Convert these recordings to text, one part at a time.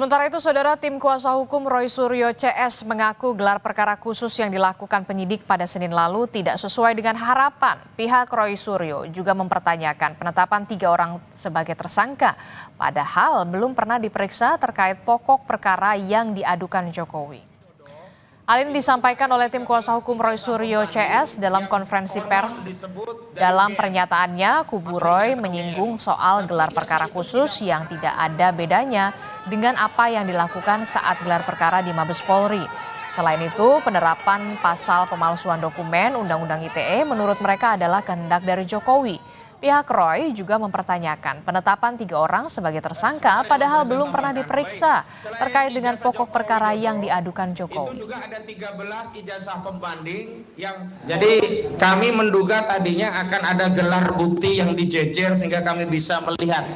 Sementara itu, Saudara, tim kuasa hukum Roy Suryo CS mengaku gelar perkara khusus yang dilakukan penyidik pada Senin lalu tidak sesuai dengan harapan. Pihak Roy Suryo juga mempertanyakan penetapan 3 orang sebagai tersangka, padahal belum pernah diperiksa terkait pokok perkara yang diadukan Jokowi. Hal ini disampaikan oleh tim kuasa hukum Roy Suryo CS dalam konferensi pers. Dalam pernyataannya, kubu Roy menyinggung soal gelar perkara khusus yang tidak ada bedanya dengan apa yang dilakukan saat gelar perkara di Mabes Polri. Selain itu, penerapan pasal pemalsuan dokumen Undang-Undang ITE menurut mereka adalah kehendak dari Jokowi. Pihak Roy juga mempertanyakan penetapan 3 orang sebagai tersangka padahal belum pernah diperiksa terkait dengan pokok perkara yang diadukan Jokowi. Itu juga ada 13 ijazah pembanding yang jadi kami menduga tadinya akan ada gelar bukti yang dijejer sehingga kami bisa melihat.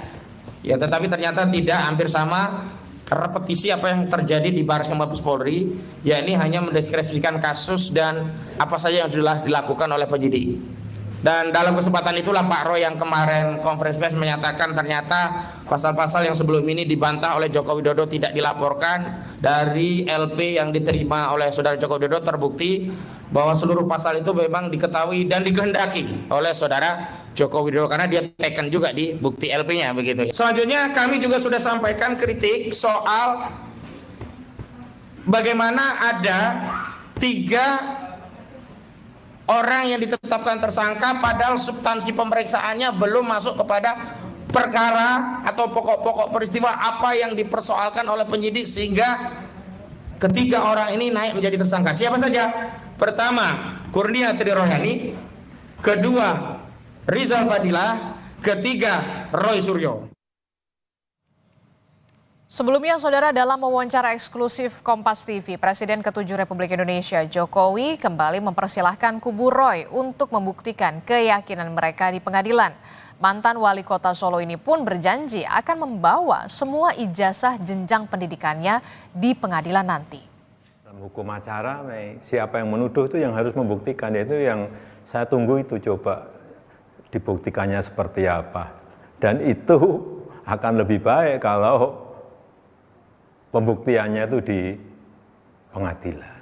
Ya, tetapi ternyata tidak, hampir sama repetisi apa yang terjadi di Baris Krim Mabes Polri, yakni hanya mendeskripsikan kasus dan apa saja yang sudah dilakukan oleh penyidik. Dan dalam kesempatan itulah Pak Roy yang kemarin konferensi pers menyatakan ternyata pasal-pasal yang sebelum ini dibantah oleh Joko Widodo tidak dilaporkan. Dari LP yang diterima oleh Saudara Joko Widodo terbukti bahwa seluruh pasal itu memang diketahui dan dikehendaki oleh Saudara Joko Widodo karena dia teken juga di bukti LP-nya begitu. Selanjutnya kami juga sudah sampaikan kritik soal bagaimana ada 3 orang yang ditetapkan tersangka padahal substansi pemeriksaannya belum masuk kepada perkara atau pokok-pokok peristiwa apa yang dipersoalkan oleh penyidik sehingga ketiga orang ini naik menjadi tersangka. Siapa saja? Pertama, Kurnia Tri Rohani, kedua, Rizal Fadilah, ketiga, Roy Suryo. Sebelumnya, Saudara, dalam wawancara eksklusif Kompas TV, Presiden ke-7 Republik Indonesia Jokowi kembali mempersilahkan kubu Roy untuk membuktikan keyakinan mereka di pengadilan. Mantan wali kota Solo ini pun berjanji akan membawa semua ijazah jenjang pendidikannya di pengadilan nanti. Dalam hukum acara, siapa yang menuduh itu yang harus membuktikan, yaitu yang saya tunggu itu coba dibuktikannya seperti apa. Dan itu akan lebih baik kalau pembuktiannya itu di pengadilan.